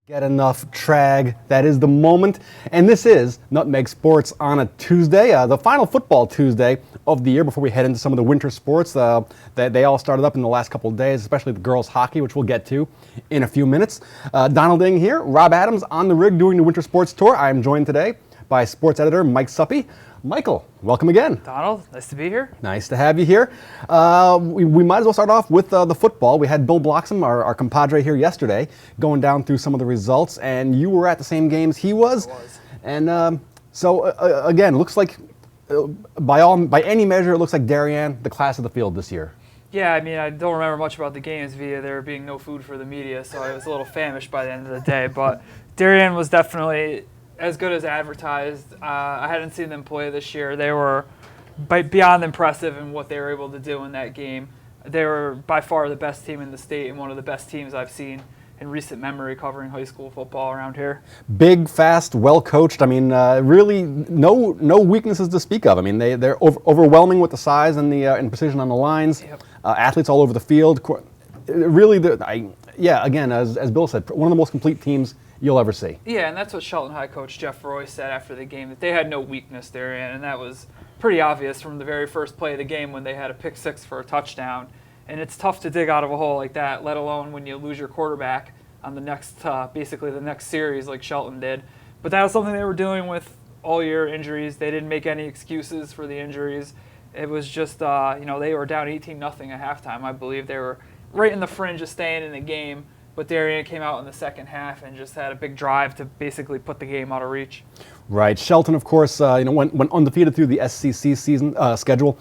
Get enough trag. That is the moment. And this is Nutmeg Sports on a Tuesday, the final football Tuesday of the year before we head into some of the winter sports. They all started up in the last couple of days, especially the girls' hockey, which we'll get to in a few minutes. Donald Eng here, Rob Adams on the rig doing the winter sports tour. I am joined today by sports editor Mike Suppy. Michael, welcome again. Donald, nice to be here. Nice to have you here. We might as well start off with the football. We had Bill Bloxham, our compadre here yesterday, going down through some of the results, and you were at the same games he was. I was. And again, looks like, by any measure, it looks like Darien, the class of the field this year. Yeah, I mean, I don't remember much about the games via there being no food for the media, so I was a little famished by the end of the day. But Darien was definitely as good as advertised. I hadn't seen them play this year. They were beyond impressive in what they were able to do in that game. They were by far the best team in the state and one of the best teams I've seen in recent memory covering high school football around here. Big, fast, well coached. I mean, really no weaknesses to speak of. I mean, they're overwhelming with the size and the and precision on the lines. Yep. Athletes all over the field. Really, again, as Bill said, one of the most complete teams you'll ever see. Yeah, and that's what Shelton High coach Jeff Roy said after the game, that they had no weakness there, and that was pretty obvious from the very first play of the game when they had a pick six for a touchdown. And it's tough to dig out of a hole like that, let alone when you lose your quarterback on the next, basically the next series like Shelton did. But that was something they were dealing with all year, injuries. They didn't make any excuses for the injuries. It was just, they were down 18-0 at halftime. I believe they were right in the fringe of staying in the game. But Darien came out in the second half and just had a big drive to basically put the game out of reach. Right. Shelton, of course, went undefeated through the SCC season schedule.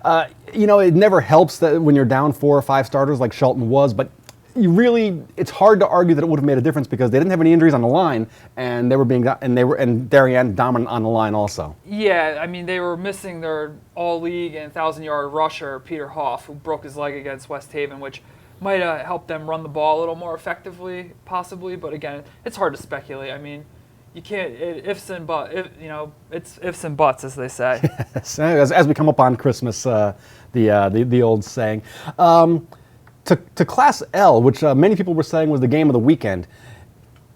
It never helps that when you're down 4 or 5 starters like Shelton was, but it's hard to argue that it would have made a difference because they didn't have any injuries on the line, and and Darien dominant on the line also. Yeah, I mean, they were missing their all-league and 1,000-yard rusher Peter Hoff, who broke his leg against West Haven, which might help them run the ball a little more effectively, possibly. But again, it's hard to speculate. I mean, you can't it's ifs and buts, as they say. Yes, as we come up on Christmas, the old saying. To Class L, which many people were saying was the game of the weekend,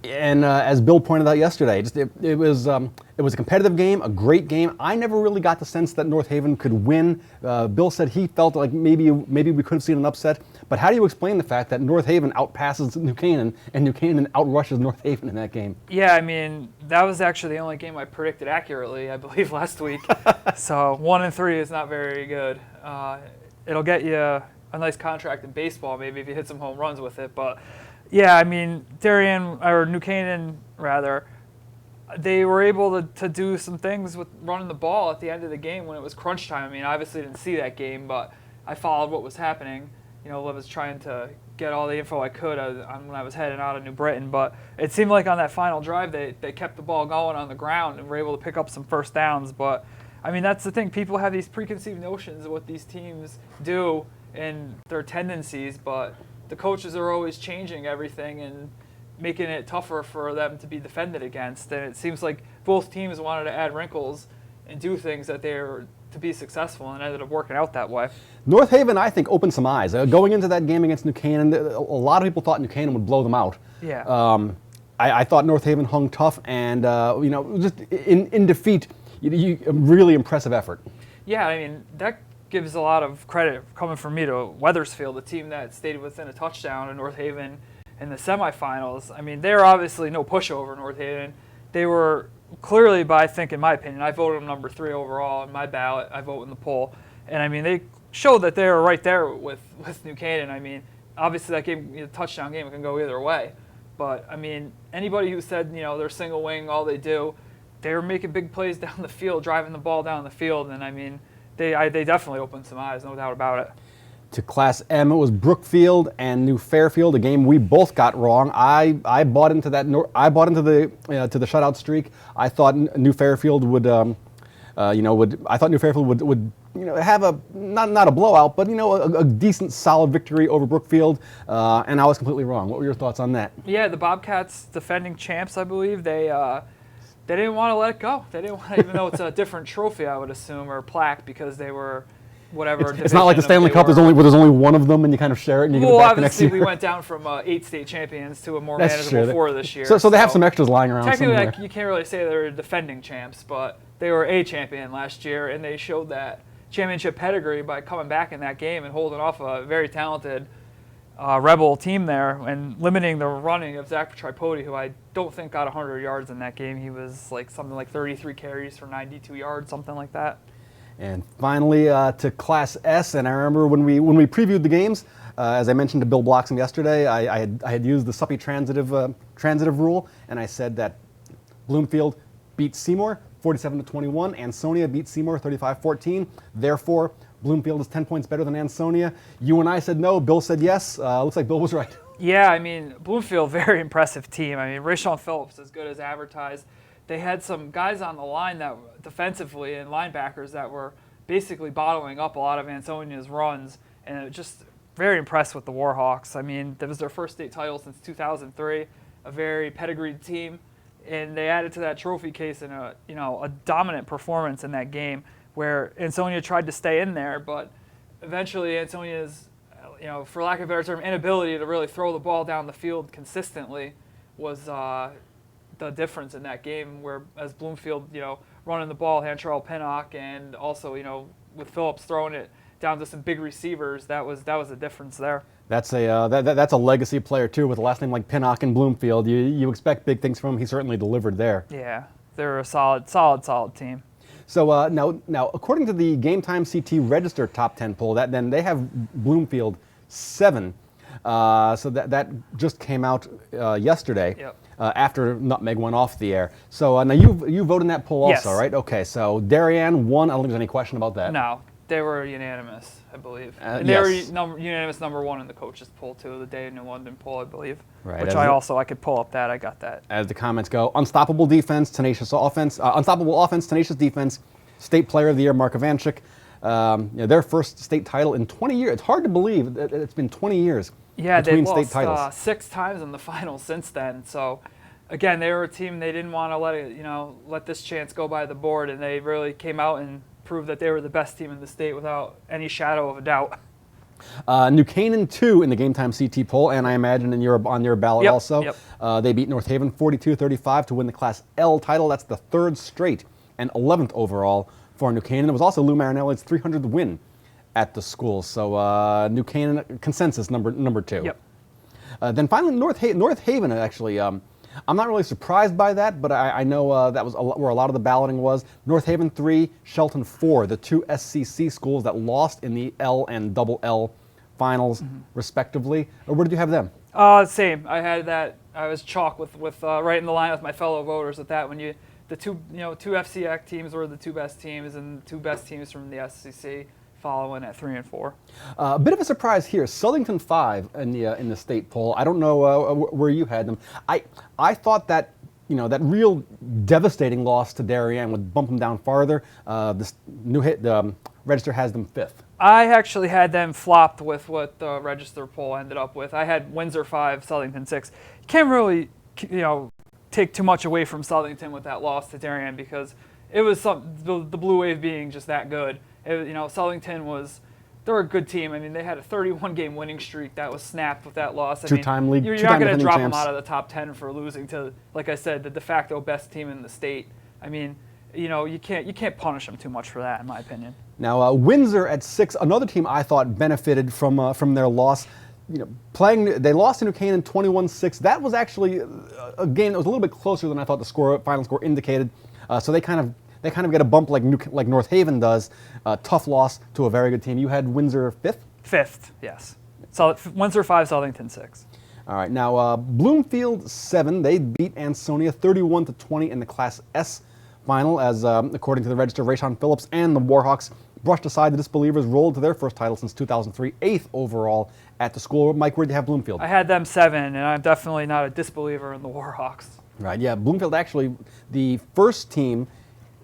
and as Bill pointed out yesterday, it was a competitive game, a great game. I never really got the sense that North Haven could win. Bill said he felt like maybe we could have seen an upset. But how do you explain the fact that North Haven outpasses New Canaan and New Canaan outrushes North Haven in that game? Yeah, I mean, that was actually the only game I predicted accurately, I believe, last week. So 1-3 is not very good. It'll get you a nice contract in baseball, maybe, if you hit some home runs with it. But yeah, I mean, New Canaan, rather, they were able to do some things with running the ball at the end of the game when it was crunch time. I mean, I obviously didn't see that game, but I followed what was happening. I was trying to get all the info I could when I was heading out of New Britain. But it seemed like on that final drive, they kept the ball going on the ground and were able to pick up some first downs. But, I mean, that's the thing. People have these preconceived notions of what these teams do and their tendencies, but the coaches are always changing everything and making it tougher for them to be defended against. And it seems like both teams wanted to add wrinkles and do things that they were to be successful, and ended up working out that way. North Haven, I think, opened some eyes. Going into that game against New Canaan, a lot of people thought New Canaan would blow them out. Yeah. I thought North Haven hung tough, and just in defeat, a really impressive effort. Yeah, I mean, that gives a lot of credit coming from me to Weathersfield, the team that stayed within a touchdown in North Haven in the semifinals. I mean, they're obviously no pushover, North Haven. They were clearly, I think, in my opinion, I voted them number 3 overall in my ballot. I vote in the poll. And, I mean, they showed that they were right there with New Canaan. I mean, obviously that game, touchdown game, it can go either way. But, I mean, anybody who said, they're single wing, all they do, they were making big plays down the field, driving the ball down the field. And, I mean, they definitely opened some eyes, no doubt about it. To Class M, it was Brookfield and New Fairfield, a game we both got wrong. I bought into that. I bought into the shutout streak. I thought New Fairfield would have a not a blowout, but a decent, solid victory over Brookfield, and I was completely wrong. What were your thoughts on that? Yeah, the Bobcats, defending champs, I believe, they didn't want to let it go. They didn't want to, even though it's a different trophy, I would assume, or plaque, because they were whatever. It's not like the Stanley Cup. There's only one of them, and you kind of share it, and you get it back the next year. Obviously, we went down from 8 state champions to a more That's manageable true. 4 this year. So they have some extras lying around technically, somewhere. you can't really say they're defending champs, but they were a champion last year, and they showed that championship pedigree by coming back in that game and holding off a very talented Rebel team there and limiting the running of Zach Tripodi, who I don't think got 100 yards in that game. He was like something like 33 carries for 92 yards, something like that. And finally to Class S, and I remember when we previewed the games, as I mentioned to Bill Bloxham yesterday, I had used the Suppy transitive rule, and I said that Bloomfield beat Seymour 47-21. Ansonia beat Seymour 35-14. Therefore, Bloomfield is 10 points better than Ansonia. You and I said no. Bill said yes. Looks like Bill was right. Yeah, I mean, Bloomfield, very impressive team. I mean, Rayshon Phillips, as good as advertised. They had some guys on the line that defensively and linebackers that were basically bottling up a lot of Ansonia's runs, and just very impressed with the Warhawks. I mean, that was their first state title since 2003, a very pedigreed team, and they added to that trophy case in a dominant performance in that game where Ansonia tried to stay in there, but eventually Ansonia's, for lack of a better term, inability to really throw the ball down the field consistently was the difference in that game, where as Bloomfield, running the ball, Hantrell Pinnock, and also, with Phillips throwing it down to some big receivers, that was the difference there. That's a legacy player too, with a last name like Pinnock and Bloomfield. You expect big things from him. He certainly delivered there. Yeah, they're a solid team. So now, according to the Game Time CT Register Top 10 poll, then they have Bloomfield 7. So that just came out yesterday. Yep. After Nutmeg went off the air. So now you voted in that poll also, Yes. right? Okay, so Darien won. I don't think there's any question about that. No, they were unanimous, I believe. And yes. they were unanimous number 1 in the coaches poll too, the Day in New London poll, I believe. Right. Which I could pull up that. I got that. As the comments go, unstoppable defense, tenacious offense, unstoppable offense, tenacious defense, state player of the year, Mark Ivanchik. Their first state title in 20 years. It's hard to believe that it's been 20 years. Yeah, between they've state titles. lost 6 times in the finals since then. So, again, they were a team, they didn't want to let this chance go by the board, and they really came out and proved that they were the best team in the state without any shadow of a doubt. New Canaan 2 in the Game Time CT poll, and I imagine on your ballot Yep, also. yep. They beat North Haven 42-35 to win the Class L title. That's the 3rd straight and 11th overall for New Canaan. It was also Lou Marinelli's 300th win at the school. So New Canaan consensus number 2. Yep. Then finally North Haven actually. I'm not really surprised by that, but I know that was where a lot of the balloting was. North Haven 3, Shelton 4, the 2 SCC schools that lost in the L and double L finals, respectively. Where did you have them? Same. I had that. I was chalk with right in the line with my fellow voters with that. When the two FCAC teams were the 2 best teams, and 2 best teams from the SCC following at 3 and 4. A bit of a surprise here. Southington 5 in the state poll. I don't know where you had them. I thought that that real devastating loss to Darien would bump them down farther. The Register has them 5th. I actually had them flopped with what the Register poll ended up with. I had Windsor 5, Southington 6. You can't really take too much away from Southington with that loss to Darien, because it was the Blue Wave being just that good. Southington they're a good team. I mean, they had a 31-game winning streak that was snapped with that loss. Two-time league. You're not going to drop them out of the top 10 for losing to, like I said, the de facto best team in the state. I mean, you can't punish them too much for that, in my opinion. Now Windsor at 6, another team I thought benefited from their loss. They lost to New Canaan 21-6. That was actually a game that was a little bit closer than I thought the final score indicated. So they kind of get a bump like North Haven does. Tough loss to a very good team. You had Windsor 5th? 5th, yes. So Windsor 5, Southington 6. All right. Now Bloomfield 7. They beat Ansonia 31-20 in the Class S final, as according to the Register, Rayshon Phillips and the Warhawks brushed aside the disbelievers, rolled to their first title since 2003, 8th overall at the school. Mike, where did you have Bloomfield? I had them 7, and I'm definitely not a disbeliever in the Warhawks. Right. Yeah. Bloomfield actually the first team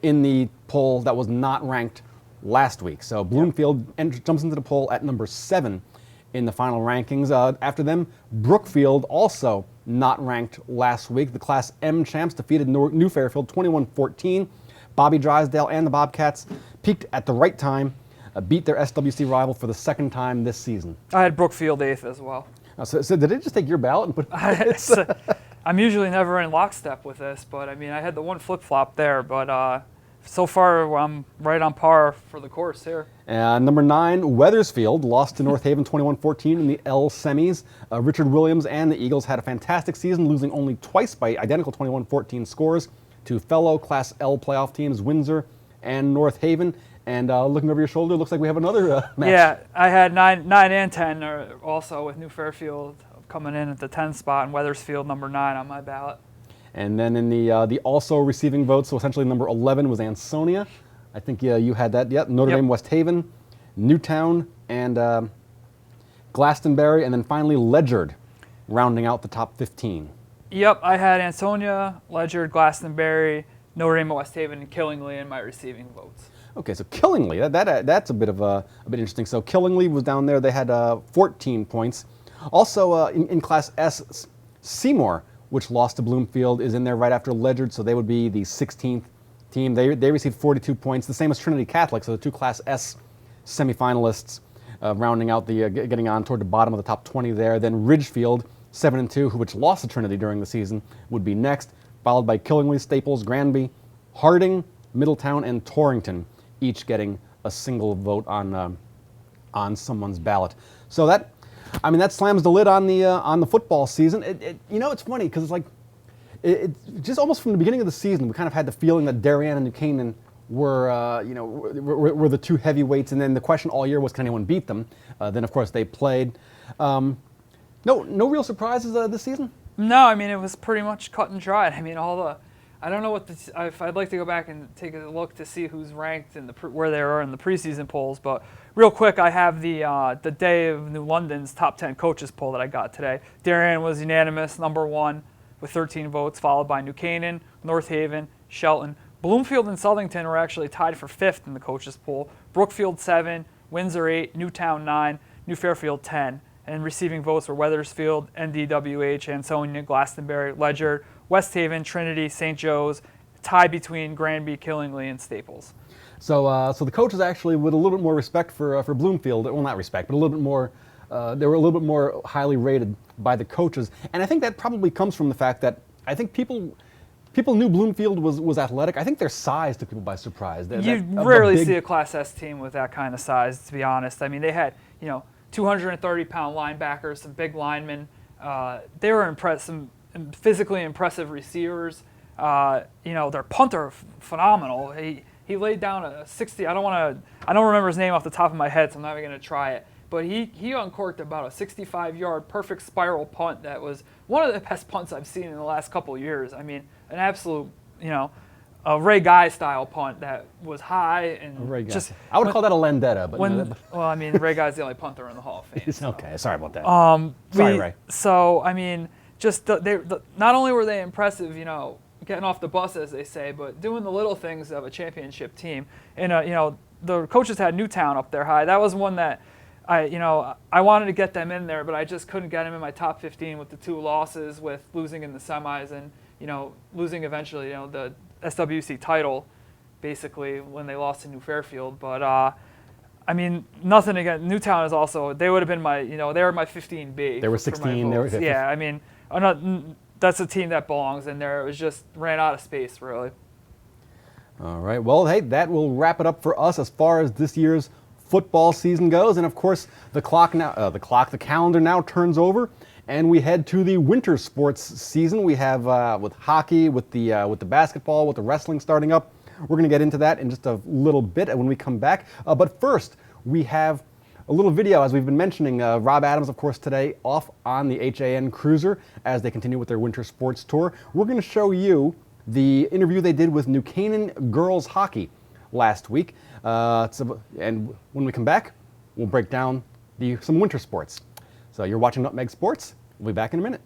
in the poll that was not ranked last week. So Bloomfield jumps into the poll at number 7 in the final rankings. After them, Brookfield, also not ranked last week. The Class M champs defeated New Fairfield 21-14. Bobby Drysdale and the Bobcats peaked at the right time beat their SWC rival for the second time this season. I had Brookfield 8th as well. So did it just take your ballot and put I'm usually never in lockstep with this, but I mean, I had the one flip-flop there, but so far I'm right on par for the course here. Number 9, Weathersfield lost to North Haven 21-14 in the L semis. Richard Williams and the Eagles had a fantastic season, losing only twice by identical 21-14 scores to fellow Class L playoff teams Windsor and North Haven. And looking over your shoulder, looks like we have another match. Yeah, I had 9 and 10 also with New Fairfield coming in at the 10 spot and Weathersfield number 9 on my ballot. And then in the also receiving votes, so essentially number 11 was Ansonia. I think you had that. Yep. Notre Dame, West Haven, Newtown, and Glastonbury, and then finally Ledyard, rounding out the top 15. Yep, I had Ansonia, Ledyard, Glastonbury, Notre Dame, West Haven, and Killingly in my receiving votes. Okay, so Killingly, that's a bit interesting. So Killingly was down there. They had 14 points. Also in Class S, Seymour, which lost to Bloomfield, is in there right after Ledyard, so they would be the 16th team. They received 42 points, the same as Trinity Catholic, so the two Class S semifinalists rounding out the getting on toward the bottom of the top 20 there. Then Ridgefield, 7-2, which lost to Trinity during the season, would be next, followed by Killingly, Staples, Granby, Harding, Middletown, and Torrington, each getting a single vote on someone's ballot. So that slams the lid on the football season. It's funny because it's like it just almost from the beginning of the season we kind of had the feeling that Darien and New Canaan were the two heavyweights, and then the question all year was, can anyone beat them? Then of course they played. No real surprises this season. No, I mean it was pretty much cut and dried. I mean I don't know what I'd like to go back and take a look to see who's ranked in where they are in the preseason polls. But real quick, I have the Day of New London's top 10 coaches poll that I got today. Darien was unanimous, number 1 with 13 votes, followed by New Canaan, North Haven, Shelton. Bloomfield and Southington were actually tied for 5th in the coaches poll. Brookfield 7, Windsor 8, Newtown 9, New Fairfield 10. And receiving votes were Weathersfield, NDWH, Ansonia, Glastonbury, Ledyard, West Haven, Trinity, St. Joe's, tie between Granby, Killingly, and Staples. So the coaches actually, with a little bit more respect for Bloomfield, well, not respect, but a little bit more, they were a little bit more highly rated by the coaches. And I think that probably comes from the fact that I think people knew Bloomfield was athletic. I think their size took people by surprise. You rarely see a Class S team with that kind of size, to be honest. I mean, they had, 230-pound linebackers, some big linemen. They were some physically impressive receivers. Their punter, phenomenal. He laid down a 60. I don't remember his name off the top of my head, so I'm not even going to try it. But he uncorked about a 65-yard perfect spiral punt that was one of the best punts I've seen in the last couple of years. I mean, an absolute, a Ray Guy style punt that was high and just. I would call that a Landetta, but Ray Guy's the only punter in the Hall of Fame. So. Okay, sorry about that. Sorry, Ray. So I mean, just not only were they impressive, getting off the bus as they say, but doing the little things of a championship team. And the coaches had Newtown up there high. That was one that I wanted to get them in there, but I just couldn't get them in my top 15 with the 2 losses, with losing in the semis and losing eventually the SWC title, basically when they lost to New Fairfield. But I mean, nothing against Newtown is also. They would have been my they were my 15B. They were 16. They were 15. Yeah, I mean, that's a team that belongs in there. It was just ran out of space, really. All right. Well, hey, that will wrap it up for us as far as this year's football season goes. And of course, the calendar now turns over, and we head to the winter sports season. We have with hockey, with the basketball, with the wrestling starting up. We're going to get into that in just a little bit when we come back. But first, we have a little video, as we've been mentioning. Rob Adams, of course, today off on the HAN Cruiser as they continue with their winter sports tour. We're going to show you the interview they did with New Canaan girls hockey last week. And when we come back, we'll break down some winter sports. So you're watching Nutmeg Sports. We'll be back in a minute.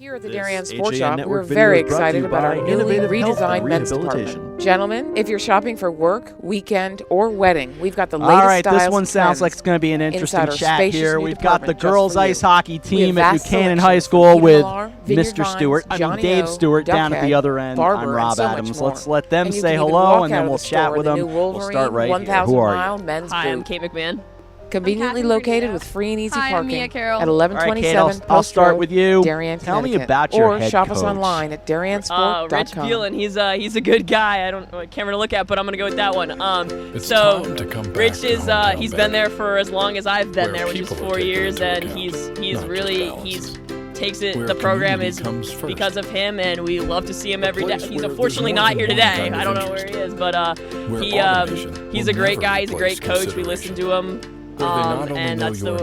Here at the This Darien Sports HAN Shop, Network we're video very is brought to excited you about our by newly Innovative Health and redesigned men's Rehabilitation. department. Gentlemen, if you're shopping for work, weekend, or wedding, we've got the latest All right, styles this one and sounds trends like it's going to be an interesting inside our chat spacious here. new We've got the department just girls for you. ice hockey We have team at vast Buchanan High selections School from with Millar, Vineyard Mr. Vines, Stewart. Johnny Dave O, Stewart down at the Duckhead, other end. Barber, I'm and Rob so much Adams. more. Let's let them And you say can even hello, walk and out then of we'll the chat store with in the them. new We'll Wolverine start right here. 1,000 Who are mile you? men's Hi, I'm boot. Kate McMahon. Conveniently Catherine located Bernino. with free and easy Hi, I'm parking Mia Carroll. at All right, Kate, 1127 I'll Post start Road, with you. Darien, Tell me Connecticut. about your or head shop us coach. online at dariensport.com. Rich Peelan, he's a good guy. I don't know what camera to look at, but I'm gonna go with that one. So Rich is he's been there for as long as I've been there, which is 4 years, and he's takes it. The program is because of him, and we love to see him every day. He's unfortunately not here today. I don't know where he is, but he's a great guy. He's a great coach. We listen to him, and that's some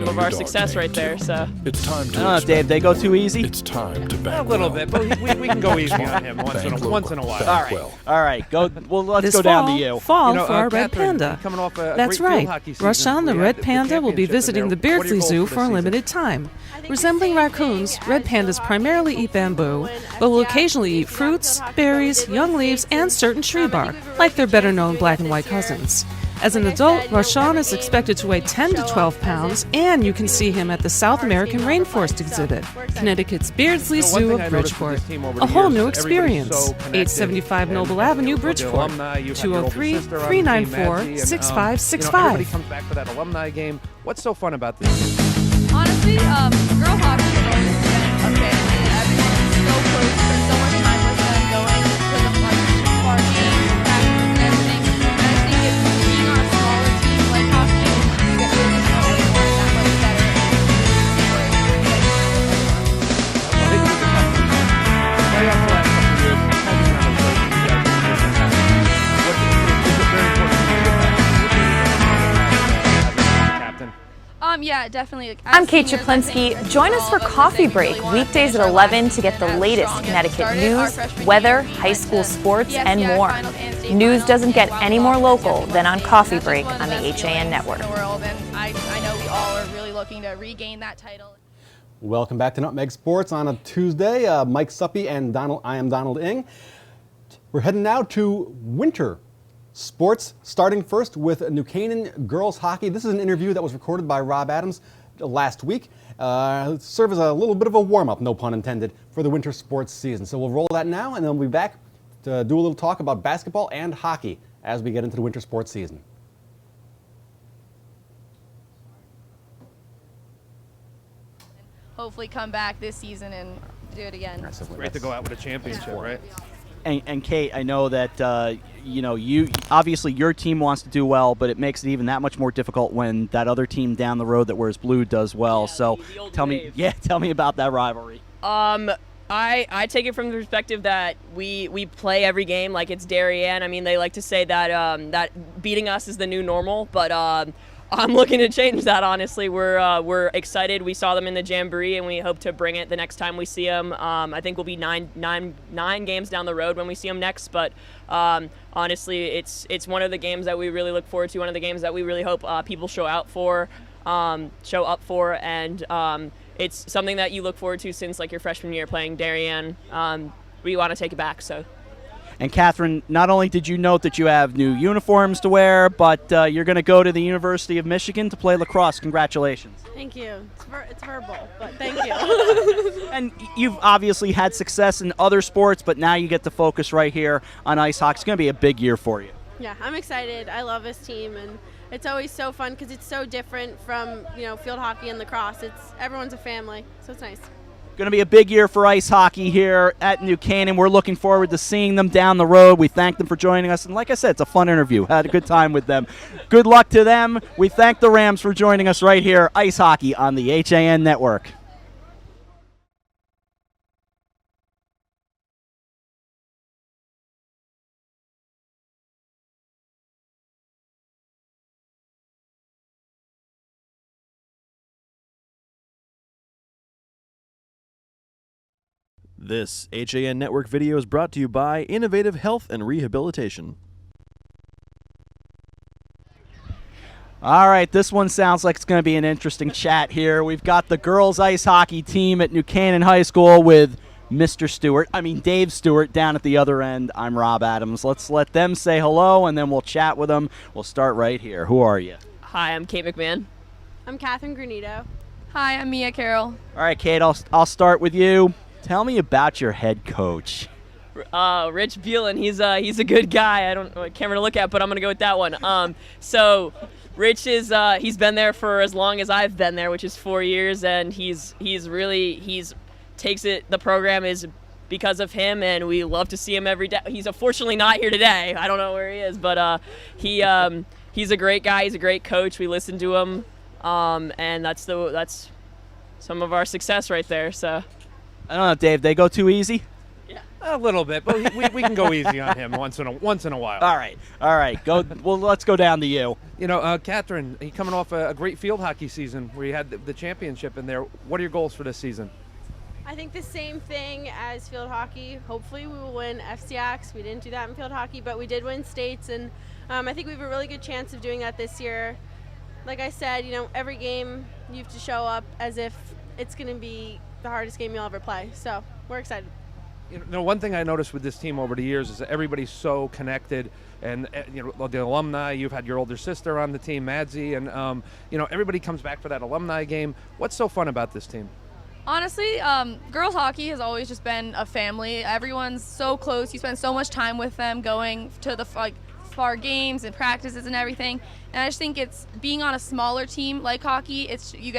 of our success right there. So It's time to I don't know, Dave, they go too easy? It's time to A bank little well. bit, but we can go easy on him once in a while. All right. Well. All right. Go. Well, let's This go down fall, to you. Fall for our Red Catherine, Panda. coming off a That's great right. field hockey season, Rashawn the we Red had Panda will be championship in visiting there. the What are Beardsley your Zoo goals for for a this limited time. Resembling raccoons, red pandas primarily eat bamboo, but will occasionally eat fruits, berries, young leaves, and certain tree bark, like their better-known black and white cousins. As an adult, Rashawn is expected to weigh 10 to 12 pounds, and you can see him at the South American Rainforest exhibit, Connecticut's Beardsley One Zoo thing I of noticed with Bridgeport. this team over A the whole years, new everybody's experience. so connected, 875 and, Noble Avenue, with the Bridgeport. alumni, you've had your older 203 sister on the team, 394 Maggie, and, 6565. everybody comes back for that alumni game. What's so fun about this? Honestly, girl hockey has always been a family. Everyone's so close, spend so much time with them, going to the far games, practices, and everything. And I think if being on a smaller team like hockey, you get to know everyone that much better. Well, they did the playoffs the last couple of years. It's had to be on those great teams that have been there. What is it very important to you to get back as a captain? Yeah, definitely. I'm Kate Chaplinsky. Join us for Coffee Break, weekdays at 11 to get the latest Connecticut news, weather, high school sports, and more. News doesn't get any more local than on Coffee Break on the HAN Network. I know we all are really looking to regain that title. Welcome back to Nutmeg Sports on a Tuesday. Mike Suppy and I am Donald Eng. We're heading now to winter sports, starting first with New Canaan girls hockey. This is an interview that was recorded by Rob Adams last week. Serve as a little bit of a warm-up, no pun intended, for the winter sports season. So we'll roll that now, and then we'll be back to do a little talk about basketball and hockey as we get into the winter sports season. Hopefully come back this season and do it again. Great to go out with a championship, right? And Kate, I know that you obviously your team wants to do well, but it makes it even that much more difficult when that other team down the road that wears blue does well. So tell me about that rivalry. I take it from the perspective that we play every game like it's Darien. I mean, they like to say that that beating us is the new normal, but I'm looking to change that. Honestly, we're excited. We saw them in the Jamboree, and we hope to bring it the next time we see them. I think we'll be nine games down the road when we see them next. But honestly, it's one of the games that we really look forward to. One of the games that we really hope people show up for, and it's something that you look forward to since like your freshman year playing Darien. We want to take it back. So. And Catherine, not only did you note that you have new uniforms to wear, but you're going to go to the University of Michigan to play lacrosse. Congratulations. Thank you. It's verbal, but thank you. And you've obviously had success in other sports, but now you get to focus right here on ice hockey. It's going to be a big year for you. Yeah, I'm excited. I love this team, and it's always so fun because it's so different from field hockey and lacrosse. Everyone's a family, so it's nice. Going to be a big year for ice hockey here at New Canaan. We're looking forward to seeing them down the road. We thank them for joining us. And like I said, it's a fun interview. Had a good time with them. Good luck to them. We thank the Rams for joining us right here, ice hockey on the HAN Network. This HAN Network video is brought to you by Innovative Health and Rehabilitation. All right, this one sounds like it's going to be an interesting chat here. We've got the girls ice hockey team at New Canaan High School with Dave Stewart down at the other end. I'm Rob Adams. Let's let them say hello, and then we'll chat with them. We'll start right here. Who are you? Hi, I'm Kate McMahon. I'm Catherine Granito. Hi, I'm Mia Carroll. All right, Kate, I'll start with you. Tell me about your head coach. Rich Beelan, he's a good guy. I can't really look at, but I'm gonna go with that one. So Rich is he's been there for as long as I've been there, which is 4 years, and he's takes it. The program is because of him, and we love to see him every day. He's unfortunately not here today. I don't know where he is, but he's a great guy. He's a great coach. We listen to him, and that's some of our success right there. So I don't know, Dave. They go too easy. A little bit, but we can go easy on him once in a while. All right. Go. Well, let's go down to you. You know, Catherine, you're coming off a great field hockey season where you had the championship in there. What are your goals for this season? I think the same thing as field hockey. Hopefully we will win FCX. We didn't do that in field hockey, but we did win states, and I think we have a really good chance of doing that this year. Like I said, every game you have to show up as if it's going to be the hardest game you'll ever play. So we're excited. One thing I noticed with this team over the years is that everybody's so connected, and the alumni. You've had your older sister on the team, Madzi, and everybody comes back for that alumni game. What's so fun about this team? Honestly, girls hockey has always just been a family. Everyone's so close. You spend so much time with them, going to the far games and practices and everything. And I just think it's being on a smaller team like hockey.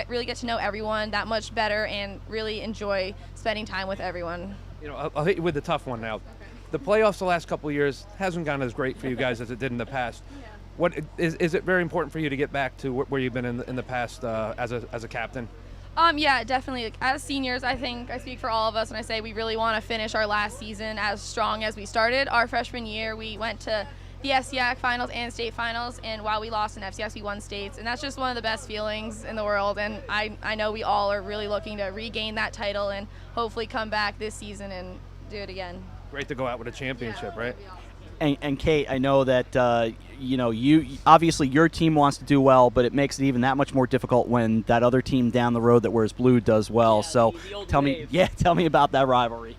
Really get to know everyone that much better and really enjoy spending time with everyone. I'll hit you with the tough one now. Okay. The playoffs the last couple of years hasn't gone as great for you guys as it did in the past. Yeah. What is it very important for you to get back to where you've been in the past as a captain? Yeah, definitely. As seniors, I think I speak for all of us when I say we really want to finish our last season as strong as we started. Our freshman year, we went to the FCX finals and state finals, and while we lost in FCX, we won states, and that's just one of the best feelings in the world, and I know we all are really looking to regain that title and hopefully come back this season and do it again. Great to go out with a championship, right? And Kate, I know that you obviously your team wants to do well, but it makes it even that much more difficult when that other team down the road that wears blue does well. Yeah, so tell me about that rivalry.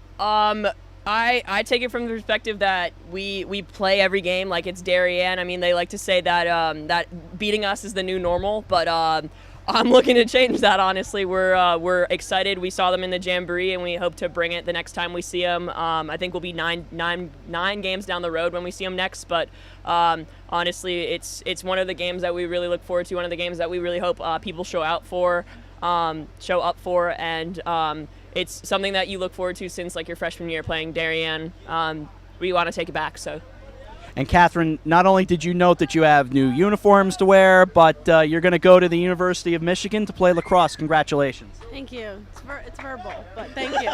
I take it from the perspective that we play every game like it's Darien. I mean, they like to say that that beating us is the new normal, but I'm looking to change that. Honestly, we're excited. We saw them in the Jamboree, and we hope to bring it the next time we see them. I think we'll be nine games down the road when we see them next. But honestly, it's one of the games that we really look forward to. One of the games that we really hope people show up for, and it's something that you look forward to since like your freshman year playing Darien. We want to take it back. So. And Catherine, not only did you note that you have new uniforms to wear, but you're going to go to the University of Michigan to play lacrosse. Congratulations. Thank you. It's verbal, but thank you.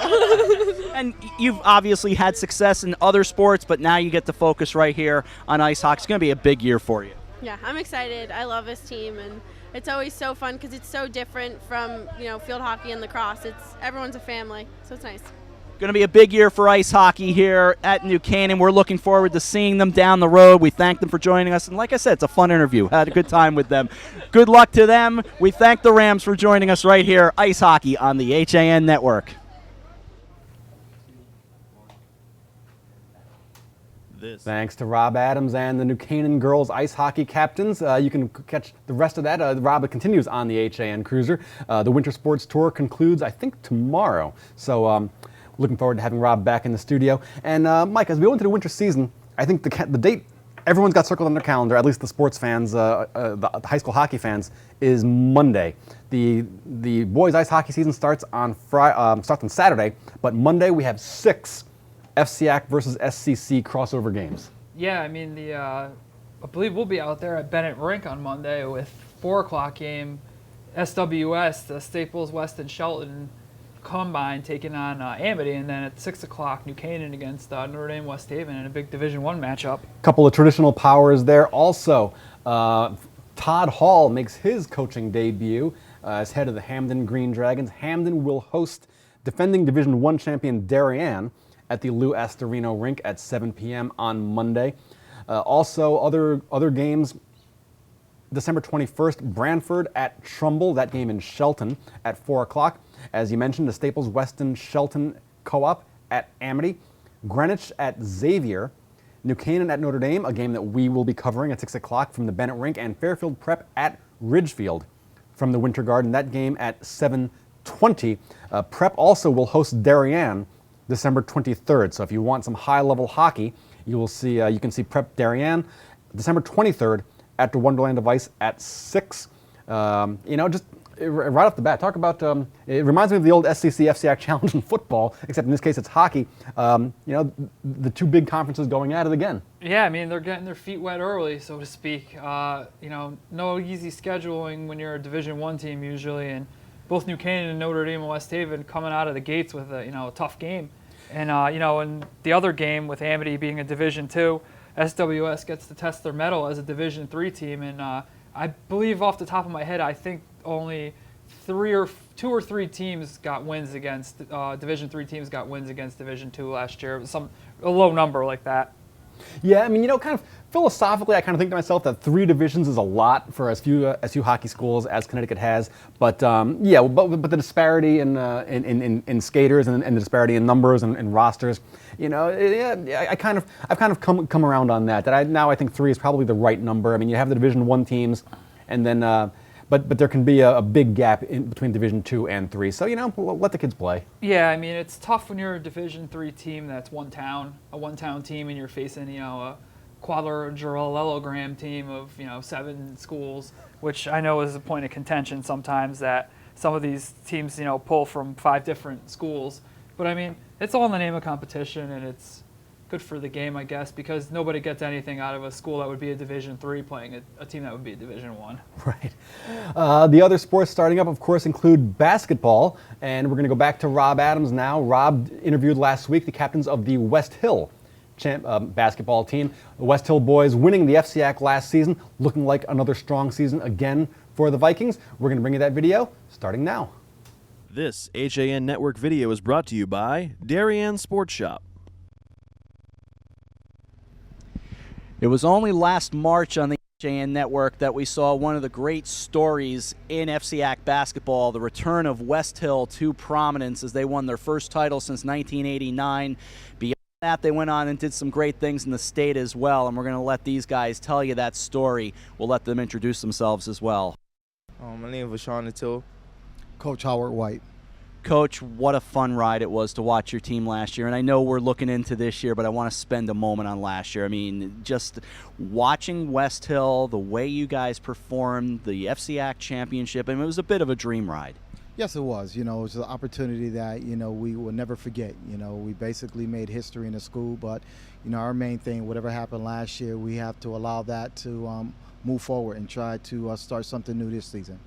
And you've obviously had success in other sports, but now you get to focus right here on ice hockey. It's going to be a big year for you. Yeah, I'm excited. I love this team, and it's always so fun because it's so different from field hockey and lacrosse. Everyone's a family, so it's nice. Going to be a big year for ice hockey here at New Canaan. We're looking forward to seeing them down the road. We thank them for joining us. And like I said, it's a fun interview. Had a good time with them. Good luck to them. We thank the Rams for joining us right here, ice hockey on the HAN Network. Thanks to Rob Adams and the New Canaan girls ice hockey captains. You can catch the rest of that. Rob continues on the HAN Cruiser. The Winter Sports Tour concludes, I think, tomorrow. So looking forward to having Rob back in the studio. And Mike, as we go into the winter season, I think the date everyone's got circled on their calendar, at least the sports fans, the high school hockey fans, is Monday. The boys ice hockey season starts on Saturday, but Monday we have 6 FCAC versus SCC crossover games. Yeah, I mean, I believe we'll be out there at Bennett Rink on Monday with 4 o'clock game, SWS, the Staples West and Shelton Combine taking on Amity, and then at 6 o'clock New Canaan against Notre Dame West Haven in a big Division I matchup. Couple of traditional powers there. Also, Todd Hall makes his coaching debut as head of the Hamden Green Dragons. Hamden will host defending Division I champion Darien at the Lou Astorino Rink at 7 p.m. on Monday. Also, other games. December 21st, Branford at Trumbull. That game in Shelton at 4 o'clock. As you mentioned, the Staples Weston Shelton Co-op at Amity. Greenwich at Xavier. New Canaan at Notre Dame, a game that we will be covering at 6 o'clock from the Bennett Rink. And Fairfield Prep at Ridgefield from the Winter Garden. That game at 7:20. Prep also will host Darien December 23rd. So if you want some high-level hockey, you can see Prep Darien December 23rd at the Wonderland of Ice at 6. Just right off the bat, talk about, it reminds me of the old SCC FCAC Challenge in football, except in this case it's hockey. The two big conferences going at it again. Yeah, I mean, they're getting their feet wet early, so to speak. No easy scheduling when you're a Division I team usually, and both New Canaan and Notre Dame and West Haven coming out of the gates with a tough game. And, in the other game with Amity being a Division II, SWS gets to test their mettle as a Division III team, and I believe off the top of my head, I think only two or three teams got wins against Division III teams got wins against Division II last year. It was a low number like that. Yeah, I mean, kind of philosophically, I kind of think to myself that 3 divisions is a lot for as few hockey schools as Connecticut has. But but the disparity in skaters and the disparity in numbers and rosters, I've kind of come around on that. I think 3 is probably the right number. I mean, you have the Division I teams, and then but there can be a big gap in between Division II and 3. So let the kids play. Yeah, I mean, it's tough when you're a Division III team that's a one-town team, and you're facing a quadrilogram team of 7 schools, which I know is a point of contention sometimes that some of these teams pull from 5 different schools. But I mean, it's all in the name of competition, and it's good for the game, I guess, because nobody gets anything out of a school that would be a Division III playing a team that would be a Division I. Right. The other sports starting up, of course, include basketball, and we're going to go back to Rob Adams now. Rob interviewed last week the captains of the West Hill basketball team. The West Hill boys winning the FCAC last season, looking like another strong season again for the Vikings. We're going to bring you that video starting now. This HAN Network video is brought to you by Darien Sports Shop. It was only last March on the HAN Network that we saw one of the great stories in FCAC basketball, the return of West Hill to prominence as they won their first title since 1989. Beyond that, they went on and did some great things in the state as well, and we're going to let these guys tell you that story. We'll let them introduce themselves as well. My name is Vashawn Natil. Coach Howard White. Coach, what a fun ride it was to watch your team last year. And I know we're looking into this year, but I want to spend a moment on last year. I mean, just watching West Hill, the way you guys performed, the FCAC championship, I mean, it was a bit of a dream ride. Yes, it was. It was an opportunity that, we will never forget. We basically made history in the school, but, our main thing, whatever happened last year, we have to allow that to move forward and try to start something new this season.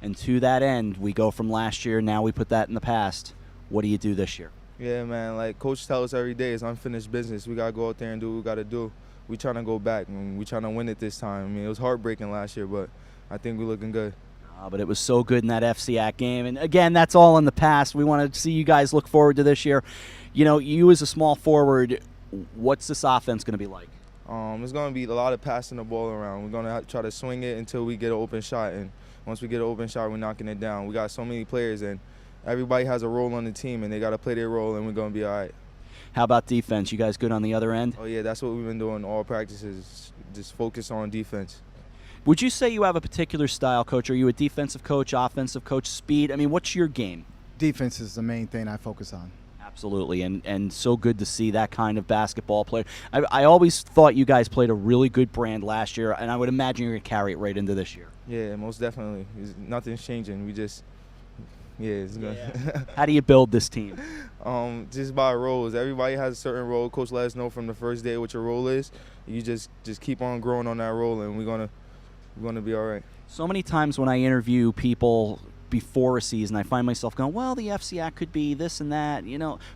And to that end, we go from last year, now we put that in the past. What do you do this year? Yeah, man, like Coach tells us every day, it's unfinished business. We got to go out there and do what we got to do. We trying to go back, and we trying to win it this time. I mean, it was heartbreaking last year, but I think we're looking good. But it was so good in that FCAC game. And again, that's all in the past. We want to see you guys look forward to this year. You as a small forward, what's this offense going to be like? It's going to be a lot of passing the ball around. We're going to try to swing it until we get an open shot, and once we get an open shot, we're knocking it down. We got so many players, and everybody has a role on the team, and they got to play their role, and we're going to be all right. How about defense? You guys good on the other end? Oh, yeah, that's what we've been doing all practices, just focus on defense. Would you say you have a particular style, Coach? Are you a defensive coach, offensive coach, speed? I mean, what's your game? Defense is the main thing I focus on. Absolutely, and so good to see that kind of basketball player. I always thought you guys played a really good brand last year, and I would imagine you're going to carry it right into this year. Yeah, most definitely. Nothing's changing. We just, it's good. How do you build this team? Just by roles. Everybody has a certain role. Coach let us know from the first day what your role is. You just keep on growing on that role, and we're gonna be all right. So many times when I interview people before a season, I find myself going, well, the FCAC could be this and that,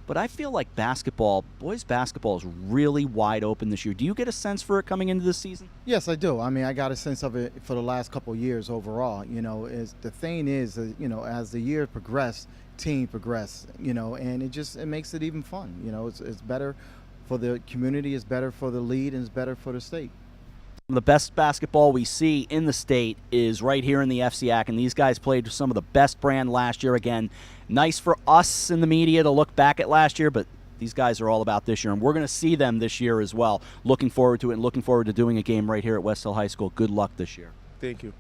but I feel like boys basketball is really wide open this year. Do you get a sense for it coming into this season? Yes, I do. I mean, I got a sense of it for the last couple of years overall. Is the thing is, as the year progressed, team progressed, and it makes it even fun. It's better for the community, it's better for the league, and it's better for the state. The best basketball we see in the state is right here in the FCAC, and these guys played some of the best brand last year. Again, nice for us in the media to look back at last year, but these guys are all about this year, and we're going to see them this year as well. Looking forward to it and looking forward to doing a game right here at West Hill High School. Good luck this year. Thank you.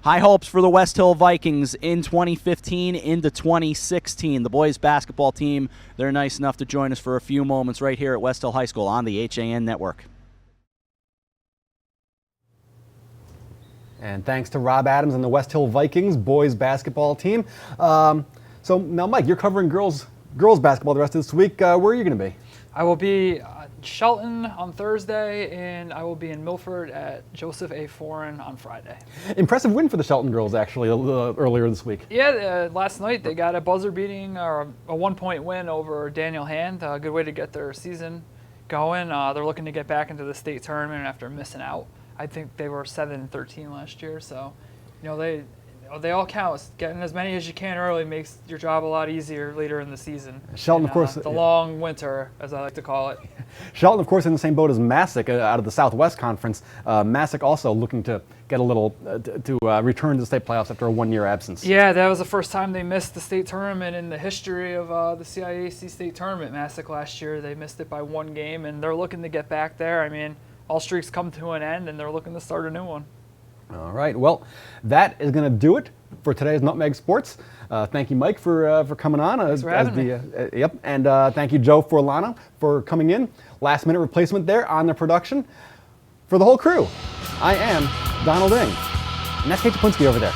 High hopes for the West Hill Vikings in 2015 into 2016. The boys basketball team, they're nice enough to join us for a few moments right here at West Hill High School on the HAN Network. And thanks to Rob Adams and the West Hill Vikings boys basketball team. So now, Mike, you're covering girls basketball the rest of this week. Where are you going to be? I will be Shelton on Thursday, and I will be in Milford at Joseph A. Foreign on Friday. Impressive win for the Shelton girls, actually, earlier this week. Yeah, last night they got a buzzer-beating or a one-point win over Daniel Hand. A good way to get their season going. They're looking to get back into the state tournament after missing out. I think they were 7-13 last year, so they all count. Getting as many as you can early makes your job a lot easier later in the season. Shelton, of course, the long winter, as I like to call it. Shelton, of course, in the same boat as Massac out of the Southwest Conference. Massac also looking to get a little to return to the state playoffs after a one-year absence. Yeah, that was the first time they missed the state tournament in the history of the CIAC state tournament. Massac last year, they missed it by one game, and they're looking to get back there. I mean, all streaks come to an end, and they're looking to start a new one. All right. Well, that is going to do it for today's Nutmeg Sports. Thank you, Mike, for coming on. Thanks for having me. Yep. And thank you, Joe Forlano, for coming in. Last-minute replacement there on the production. For the whole crew, I am Donald Eng. And that's Kate Toplinski over there.